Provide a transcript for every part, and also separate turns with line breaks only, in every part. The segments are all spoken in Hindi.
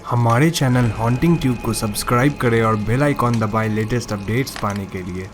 हमारे चैनल हॉन्टिंग ट्यूब को सब्सक्राइब करें और बेल आइकॉन दबाएं लेटेस्ट अपडेट्स पाने के लिए।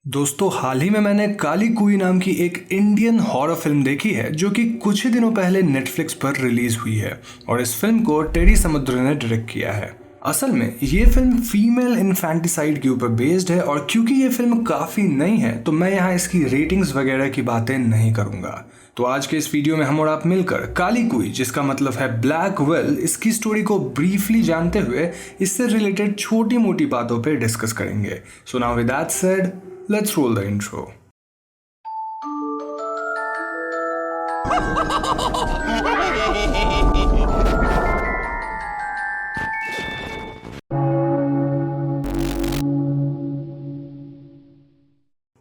दोस्तों, हाल ही में मैंने काली कुई नाम की एक इंडियन हॉरर फिल्म देखी है जो कि कुछ ही दिनों पहले नेटफ्लिक्स पर रिलीज हुई है और इस फिल्म को टेरी समुद्र ने डायरेक्ट किया है। असल में ये फिल्म फीमेल इन्फेंटिसाइड के ऊपर बेस्ड है और क्योंकि ये फिल्म काफ़ी नई है तो मैं यहाँ इसकी रेटिंग्स वगैरह की बातें नहीं करूँगा। तो आज के इस वीडियो में हम और आप मिलकर काली कुई, जिसका मतलब है ब्लैक वेल, इसकी स्टोरी को ब्रीफली जानते हुए इससे रिलेटेड छोटी मोटी बातों पे डिस्कस करेंगे। So now with that said, let's roll the intro.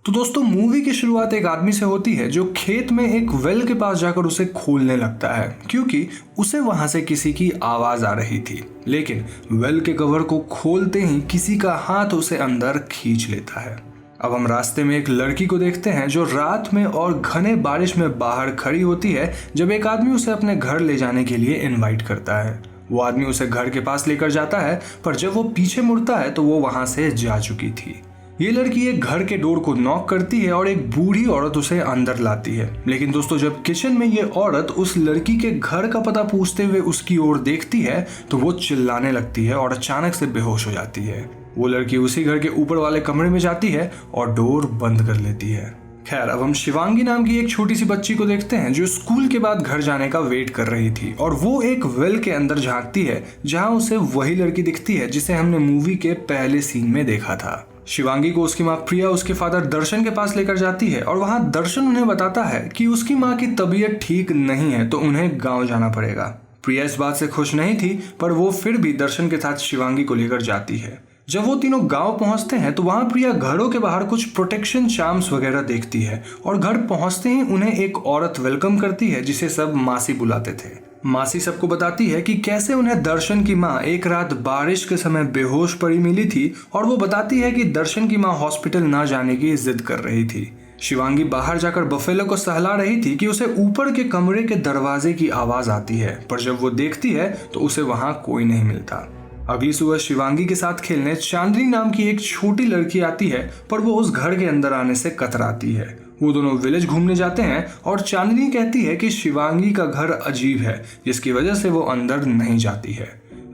तो दोस्तों, मूवी की शुरुआत एक आदमी से होती है जो खेत में एक वेल के पास जाकर उसे खोलने लगता है क्योंकि उसे वहां से किसी की आवाज आ रही थी। लेकिन वेल के कवर को खोलते ही किसी का हाथ उसे अंदर खींच लेता है। अब हम रास्ते में एक लड़की को देखते हैं जो रात में और घने बारिश में बाहर खड़ी होती है जब एक आदमी उसे अपने घर ले जाने के लिए इनवाइट करता है। वो आदमी उसे घर के पास लेकर जाता है, पर जब वो पीछे मुड़ता है तो वो वहां से जा चुकी थी। ये लड़की एक घर के डोर को नॉक करती है और एक बूढ़ी औरत उसे अंदर लाती है। लेकिन दोस्तों, जब किचन में ये औरत उस लड़की के घर का पता पूछते हुए उसकी ओर देखती है तो वो चिल्लाने लगती है और अचानक से बेहोश हो जाती है। वो लड़की उसी घर के ऊपर वाले कमरे में जाती है और डोर बंद कर लेती है। खैर, अब हम शिवांगी नाम की एक छोटी सी बच्ची को देखते हैं जो स्कूल के बाद घर जाने का वेट कर रही थी और वो एक वेल के अंदर झांकती है जहां उसे वही लड़की दिखती है जिसे हमने मूवी के पहले सीन में देखा था। शिवांगी को उसकी माँ प्रिया उसके फादर दर्शन के पास लेकर जाती है और वहां दर्शन उन्हें बताता है कि उसकी माँ की तबीयत ठीक नहीं है तो उन्हें गाँव जाना पड़ेगा। प्रिया इस बात से खुश नहीं थी, पर वो फिर भी दर्शन के साथ शिवांगी को लेकर जाती है। जब वो तीनों गांव पहुंचते हैं तो वहां प्रिया घरों के बाहर कुछ प्रोटेक्शन चार्म्स वगैरह देखती है और घर पहुंचते ही उन्हें एक औरत वेलकम करती है जिसे सब मासी बुलाते थे। मासी सबको बताती है कि कैसे उन्हें दर्शन की माँ एक रात बारिश के समय बेहोश पड़ी मिली थी और वो बताती है कि दर्शन की माँ हॉस्पिटल ना जाने की जिद कर रही थी। शिवांगी बाहर जाकर बफेलो को सहला रही थी कि उसे ऊपर के कमरे के दरवाजे की आवाज आती है, पर जब वो देखती है तो उसे वहां कोई नहीं मिलता। अगली सुबह शिवांगी के साथ खेलने चांदनी नाम की एक छोटी लड़की आती है, पर वो उस घर के अंदर आने से कतराती है। वो दोनों विलेज घूमने जाते हैं और चांदनी कहती है कि शिवांगी का घर अजीब है जिसकी वजह से वो अंदर नहीं जाती है।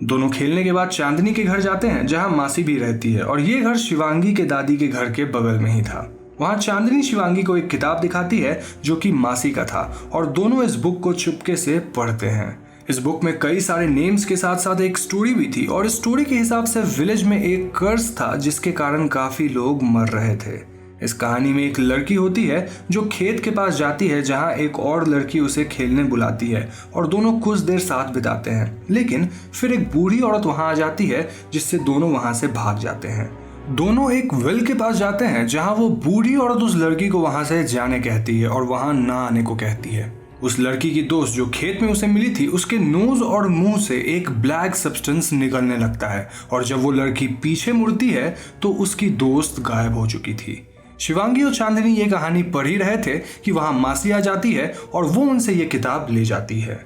दोनों खेलने के बाद चांदनी के घर जाते हैं जहां मासी भी रहती है और ये घर शिवांगी के दादी के घर के बगल में ही था। वहां चांदनी शिवांगी को एक किताब दिखाती है जो कि मासी का था और दोनों इस बुक को चुपके से पढ़ते हैं। इस बुक में कई सारे नेम्स के साथ साथ एक स्टोरी भी थी और इस स्टोरी के हिसाब से विलेज में एक कर्स था जिसके कारण काफी लोग मर रहे थे। इस कहानी में एक लड़की होती है जो खेत के पास जाती है जहां एक और लड़की उसे खेलने बुलाती है और दोनों कुछ देर साथ बिताते हैं। लेकिन फिर एक बूढ़ी औरत वहां आ जाती है जिससे दोनों वहां से भाग जाते हैं। दोनों एक वेल के पास जाते हैं जहां वो बूढ़ी औरत उस लड़की को वहां से जाने कहती है और वहां ना आने को कहती है। उस लड़की की दोस्त जो खेत में उसे मिली थी उसके नोज और मुंह से एक ब्लैक सब्सटेंस निकलने लगता है और जब वो लड़की पीछे मुड़ती है तो उसकी दोस्त गायब हो चुकी थी। शिवांगी और चांदनी ये कहानी पढ़ ही रहे थे कि वहां मासी आ जाती है और वो उनसे ये किताब ले जाती है।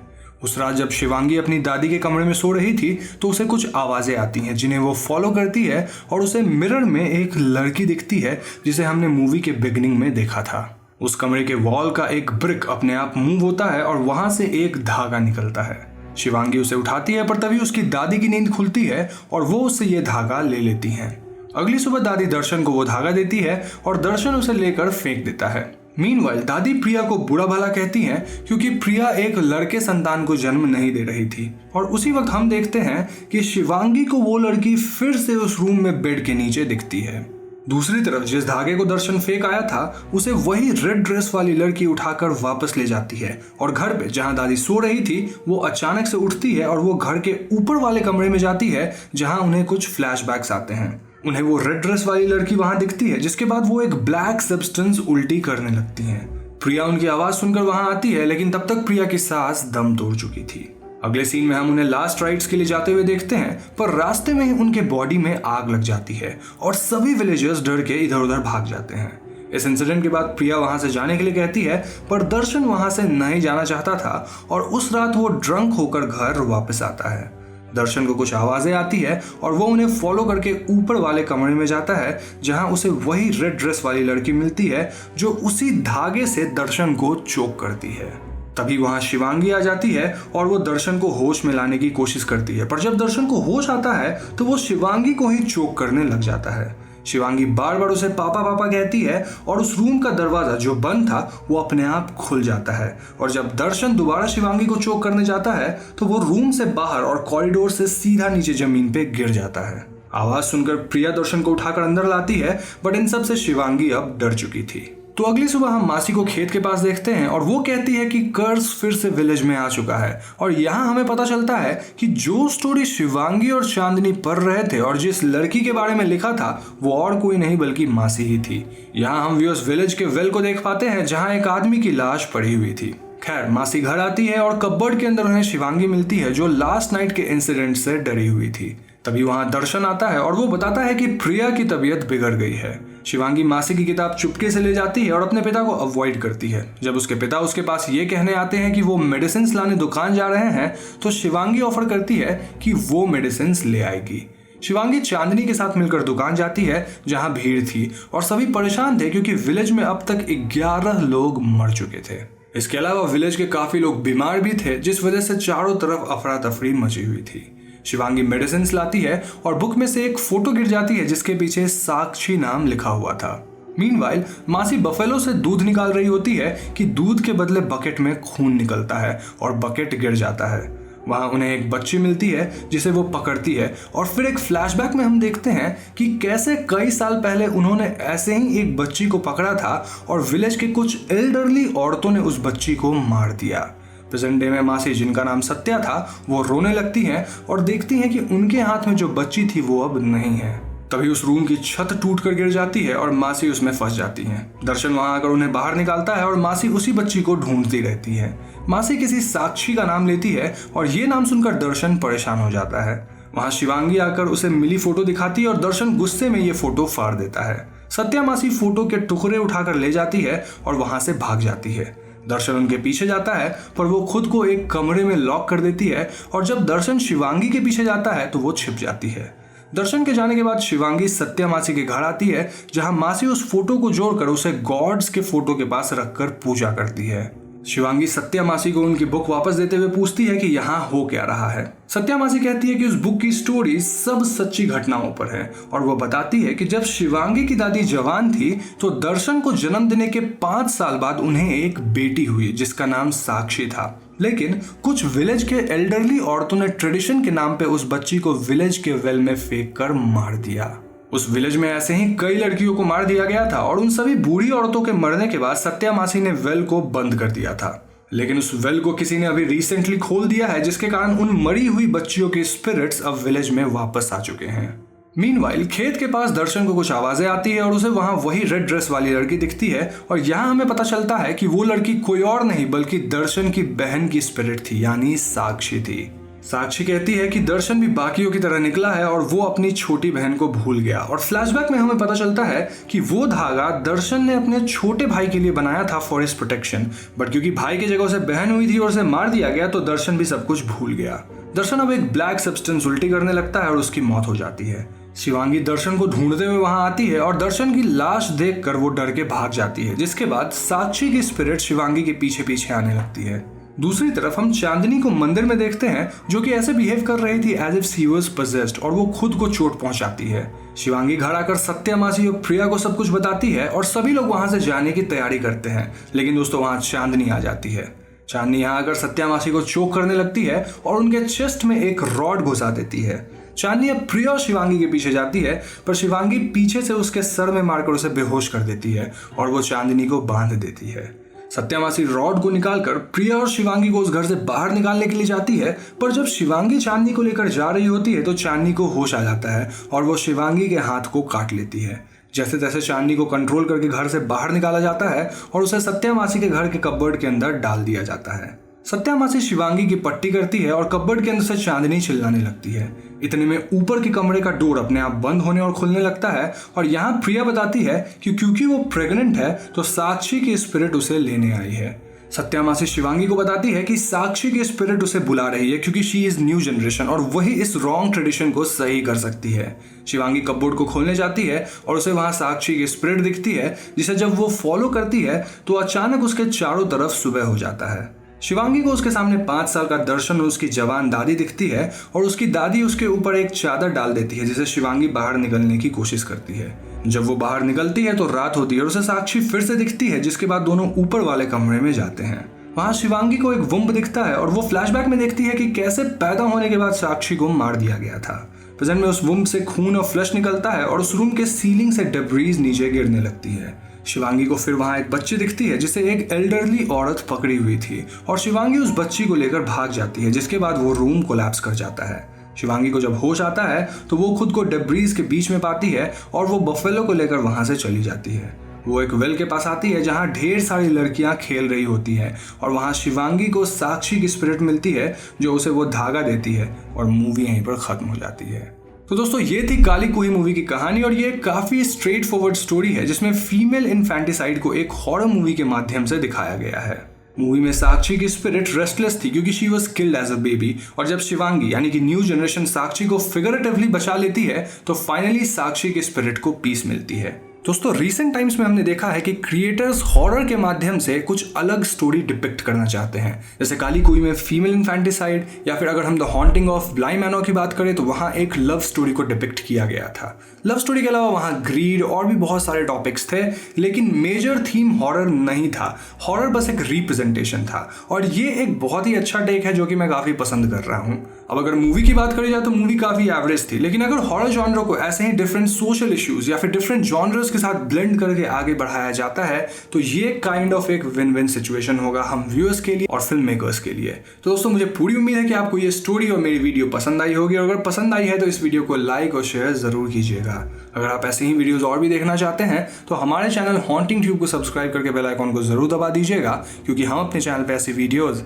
उस रात जब शिवांगी अपनी दादी के कमरे में सो रही थी तो उसे कुछ आवाजें आती हैं जिन्हें वो फॉलो करती है और उसे मिरर में एक लड़की दिखती है जिसे हमने मूवी के बिगिनिंग में देखा था। उस कमरे के वॉल का एक ब्रिक अपने आप मूव होता है और वहां से एक धागा निकलता है। शिवांगी उसे उठाती है, पर तभी उसकी दादी की नींद खुलती है और वो उससे ये धागा ले लेती हैं। अगली सुबह दादी दर्शन को वो धागा देती है और दर्शन उसे लेकर फेंक देता है। मीनवाइल दादी प्रिया को बुरा भला कहती हैं क्योंकि प्रिया एक लड़के संतान को जन्म नहीं दे रही थी और उसी वक्त हम देखते हैं कि शिवांगी को वो लड़की फिर से उस रूम में बेड के नीचे दिखती है। दूसरी तरफ जिस धागे को दर्शन फेंक आया था उसे वही रेड ड्रेस वाली लड़की उठाकर वापस ले जाती है और घर पे जहां दादी सो रही थी वो अचानक से उठती है और वो घर के ऊपर वाले कमरे में जाती है जहां उन्हें कुछ फ्लैशबैक्स आते हैं। उन्हें वो रेड ड्रेस वाली लड़की वहां दिखती है जिसके बाद वो एक ब्लैक सब्सटेंस उल्टी करने लगती है। प्रिया उनकी आवाज सुनकर वहां आती है, लेकिन तब तक प्रिया की सांस दम तोड़ चुकी थी। अगले सीन में हम उन्हें लास्ट राइड्स के लिए जाते हुए देखते हैं, पर रास्ते में ही उनके बॉडी में आग लग जाती है और सभी विलेजर्स डर के इधर उधर भाग जाते हैं। इस इंसिडेंट के बाद प्रिया वहां से जाने के लिए कहती है, पर दर्शन वहां से नहीं जाना चाहता था और उस रात वो ड्रंक होकर घर वापस आता है। दर्शन को कुछ आवाजें आती है और वो उन्हें फॉलो करके ऊपर वाले कमरे में जाता है, जहां उसे वही रेड ड्रेस वाली लड़की मिलती है जो उसी धागे से दर्शन को चोक करती है। तभी वहां शिवांगी आ जाती है और वो दर्शन को होश में लाने की कोशिश करती है, पर जब दर्शन को होश आता है तो वो शिवांगी को ही चोक करने लग जाता है। शिवांगी बार बार उसे पापा पापा कहती है और उस रूम का दरवाजा जो बंद था वो अपने आप खुल जाता है, और जब दर्शन दोबारा शिवांगी को चोक करने जाता है तो वो रूम से बाहर और कॉरिडोर से सीधा नीचे जमीन पे गिर जाता है। आवाज सुनकर प्रिया दर्शन को उठाकर अंदर लाती है, बट इन सब से शिवांगी अब डर चुकी थी। तो अगली सुबह हम मासी को खेत के पास देखते हैं और वो कहती है कि कर्ज फिर से विलेज में आ चुका है, और यहाँ हमें पता चलता है कि जो स्टोरी शिवांगी और चांदनी पढ़ रहे थे और जिस लड़की के बारे में लिखा था वो और कोई नहीं बल्कि मासी ही थी। यहाँ हम व्यूअर्स विलेज के वेल को देख पाते हैं जहाँ एक आदमी की लाश पड़ी हुई थी। खैर, मासी घर आती है और कपबोर्ड के अंदर उन्हें शिवांगी मिलती है जो लास्ट नाइट के इंसिडेंट से डरी हुई थी। तभी वहां दर्शन आता है और वो बताता है कि प्रिया की तबीयत बिगड़ गई है। शिवांगी मासी की किताब चुपके से ले जाती है और अपने पिता को अवॉइड करती है। जब उसके पिता उसके पास ये कहने आते हैं कि वो मेडिसिन लाने दुकान जा रहे हैं तो शिवांगी ऑफर करती है कि वो मेडिसिन ले आएगी। शिवांगी चांदनी के साथ मिलकर दुकान जाती है जहां भीड़ थी और सभी परेशान थे क्योंकि विलेज में अब तक 11 लोग मर चुके थे। इसके अलावा विलेज के काफी लोग बीमार भी थे, जिस वजह से चारों तरफ अफरा तफरी मची हुई थी। शिवांगी मेडिसिन लाती है और बुक में से एक फोटो गिर जाती है जिसके पीछे साक्षी नाम लिखा हुआ था। मीनवाइल मासी बफेलो से दूध निकाल रही होती है कि दूध के बदले बकेट में खून निकलता है और बकेट गिर जाता है। वहां उन्हें एक बच्ची मिलती है जिसे वो पकड़ती है, और फिर एक फ्लैशबैक में हम देखते हैं कि कैसे कई साल पहले उन्होंने ऐसे ही एक बच्ची को पकड़ा था और विलेज के कुछ एल्डरली औरतों ने उस बच्ची को मार दिया। प्रेजेंट डे में मासी, जिनका नाम सत्या था, वो रोने लगती हैं और देखती हैं कि उनके हाथ में जो बच्ची थी वो अब नहीं है। तभी उस रूम की छत टूट कर गिर जाती है और मासी उसमें फंस जाती हैं। दर्शन वहां आकर उन्हें बाहर निकालता है और मासी उसी बच्ची को ढूंढती रहती है। मासी किसी साक्षी का नाम लेती है और ये नाम सुनकर दर्शन परेशान हो जाता है। वहां शिवांगी आकर उसे मिली फोटो दिखाती है और दर्शन गुस्से में ये फोटो फाड़ देता है। सत्या मासी फोटो के टुकड़े उठाकर ले जाती है और वहां से भाग जाती है। दर्शन उनके पीछे जाता है पर वो खुद को एक कमरे में लॉक कर देती है, और जब दर्शन शिवांगी के पीछे जाता है तो वो छिप जाती है। दर्शन के जाने के बाद शिवांगी सत्या मासी के घर आती है जहां मासी उस फोटो को जोड़कर उसे गॉड्स के फोटो के पास रखकर पूजा करती है। शिवांगी सत्या मासी को उनकी बुक वापस देते हुए पूछती है कि यहाँ हो क्या रहा है। सत्या मासी कहती है कि उस बुक की स्टोरी सब सच्ची घटनाओं पर है, और वो बताती है कि जब शिवांगी की दादी जवान थी तो दर्शन को जन्म देने के 5 साल बाद उन्हें एक बेटी हुई जिसका नाम साक्षी था। लेकिन कुछ विलेज के एल्डरली औरतों ने ट्रेडिशन के नाम पे उस बच्ची को विलेज के वेल में फेंक कर मार दिया। उस विलेज में ऐसे ही कई लड़कियों को मार दिया गया था, और उन सभी बूढ़ी औरतों के मरने के बाद सत्या मासी ने वेल को बंद कर दिया था। लेकिन उस वेल को किसी ने अभी रिसेंटली खोल दिया है, जिसके कारण उन मरी हुई बच्चियों के स्पिरिट्स अब विलेज में वापस आ चुके हैं। मीनवाइल खेत के पास दर्शन को कुछ आवाजें आती है और उसे वहां वही रेड ड्रेस वाली लड़की दिखती है, और यहाँ हमें पता चलता है कि वो लड़की कोई और नहीं बल्कि दर्शन की बहन की स्पिरिट थी, यानी साक्षी थी। साक्षी कहती है कि दर्शन भी बाकियों की तरह निकला है और वो अपनी छोटी बहन को भूल गया, और फ्लैशबैक में हमें पता चलता है कि वो धागा दर्शन ने अपने छोटे भाई के लिए बनाया था फॉर हिज प्रोटेक्शन, बट क्योंकि भाई की जगह उसे बहन हुई थी और उसे मार दिया गया तो दर्शन भी सब कुछ भूल गया। दर्शन अब एक ब्लैक सब्सटेंस उल्टी करने लगता है और उसकी मौत हो जाती है। शिवांगी दर्शन को ढूंढते हुए वहां आती है और दर्शन की लाश देखकर वो डर के भाग जाती है, जिसके बाद साक्षी की स्पिरिट शिवांगी के पीछे पीछे आने लगती है। दूसरी तरफ हम चांदनी को मंदिर में देखते हैं जो कि ऐसे बिहेव कर रही थी as if she was possessed, और वो खुद को चोट पहुंचाती है। शिवांगी घर आकर सत्या मासी और प्रिया को सब कुछ बताती है और सभी लोग वहां से जाने की तैयारी करते हैं, लेकिन दोस्तों वहां चांदनी आ जाती है। चांदनी यहाँ आकर सत्या मासी को चोक करने लगती है और उनके चेस्ट में एक रॉड घुसा देती है। चांदनी अब प्रिया और शिवांगी के पीछे जाती है, पर शिवांगी पीछे से उसके सर में मारकर उसे बेहोश कर देती है और वो चांदनी को बांध देती है। सत्या मासी रॉड को निकालकर प्रिया और शिवांगी को उस घर से बाहर निकालने के लिए जाती है, पर जब शिवांगी चांदनी को लेकर जा रही होती है तो चांदनी को होश आ जाता है और वो शिवांगी के हाथ को काट लेती है। जैसे तैसे चांदनी को कंट्रोल करके घर से बाहर निकाला जाता है और उसे सत्या मासी के घर के कपबोर्ड के अंदर डाल दिया जाता है। सत्या मासी शिवांगी की पट्टी करती है और कपबोर्ड के अंदर से चांदनी चिल्लाने लगती है। इतने में ऊपर के कमरे का डोर अपने आप बंद होने और खुलने लगता है और यहाँ प्रिया बताती है कि क्योंकि वो प्रेग्नेंट है तो साक्षी की स्पिरिट उसे लेने आई है। सत्या मासी शिवांगी को बताती है कि साक्षी की स्पिरिट उसे बुला रही है क्योंकि शी इज न्यू जनरेशन और वही इस रॉन्ग ट्रेडिशन को सही कर सकती है। शिवांगी कपबोर्ड को खोलने जाती है और उसे वहां साक्षी की स्पिरिट दिखती है, जिसे जब वो फॉलो करती है तो अचानक उसके चारों तरफ सुबह हो जाता है। शिवांगी को उसके सामने 5 साल का दर्शन और उसकी जवान दादी दिखती है और उसकी दादी उसके ऊपर एक चादर डाल देती है, जिसे शिवांगी बाहर निकलने की कोशिश करती है। जब वो बाहर निकलती है तो रात होती है और उसे साक्षी फिर से दिखती है, जिसके बाद दोनों ऊपर वाले कमरे में जाते हैं। वहां शिवांगी को एक वुम्ब दिखता है और वो फ्लैशबैक में देखती है कि कैसे पैदा होने के बाद साक्षी को मार दिया गया था। प्रेजेंट में उस वुम्ब से खून और फ्लश निकलता है और उस रूम के सीलिंग से डेब्रीज नीचे गिरने लगती है। शिवांगी को फिर वहां एक बच्ची दिखती है जिसे एक एल्डरली औरत पकड़ी हुई थी और शिवांगी उस बच्ची को लेकर भाग जाती है, जिसके बाद वो रूम कोलैप्स कर जाता है। शिवांगी को जब होश आता है तो वो खुद को डेब्रीज के बीच में पाती है और वो बफेलो को लेकर वहां से चली जाती है। वो एक वेल के पास आती है जहां ढेर सारी लड़कियां खेल रही होती है और वहां शिवांगी को साक्षी की स्पिरिट मिलती है जो उसे वो धागा देती है और मूवी यहीं पर खत्म हो जाती है। तो दोस्तों ये थी काली कुही मूवी की कहानी और ये काफी स्ट्रेट फॉरवर्ड स्टोरी है जिसमें फीमेल इन्फेंटिसाइड को एक हॉरर मूवी के माध्यम से दिखाया गया है। मूवी में साक्षी की स्पिरिट रेस्टलेस थी क्योंकि she was killed as a baby और जब शिवांगी यानी कि न्यू जनरेशन साक्षी को फिगरेटिवली बचा लेती है तो फाइनली साक्षी की स्पिरिट को पीस मिलती है। दोस्तों रिसेंट टाइम्स में हमने देखा है कि क्रिएटर्स हॉरर के माध्यम से कुछ अलग स्टोरी डिपिक्ट करना चाहते हैं, जैसे काली कुई में फीमेल इन्फेंटिसाइड, या फिर अगर हम द हॉन्टिंग ऑफ ब्लाई मैनर की बात करें तो वहां एक लव स्टोरी को डिपिक्ट किया गया था। लव स्टोरी के अलावा वहां ग्रीड और भी बहुत सारे टॉपिक्स थे, लेकिन मेजर थीम हॉरर नहीं था। हॉरर बस एक रिप्रेजेंटेशन था और ये एक बहुत ही अच्छा टेक है जो कि मैं काफी पसंद कर रहा हूँ। अब अगर मूवी की बात करी जाए तो मूवी काफी एवरेज थी, लेकिन अगर हॉरर जॉनर को ऐसे ही डिफरेंट सोशल इश्यूज या फिर डिफरेंट जॉनर्स के साथ ब्लेंड करके आगे बढ़ाया जाता है तो ये काइंड ऑफ एक विन विन सिचुएशन होगा हम व्यूअर्स के लिए और फिल्म मेकर्स के लिए। तो दोस्तों मुझे पूरी उम्मीद है कि आपको ये स्टोरी और मेरी वीडियो पसंद आई होगी और अगर पसंद आई है तो इस वीडियो को लाइक और शेयर जरूर कीजिएगा। अगर आप ऐसे ही वीडियोस और भी देखना चाहते हैं तो हमारे चैनल हॉन्टिंग ट्यूब को सब्सक्राइब करके बेल आइकॉन को जरूर दबा दीजिएगा, क्योंकि हम अपने चैनल पे ऐसी वीडियोस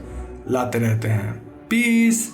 लाते रहते हैं। पीस।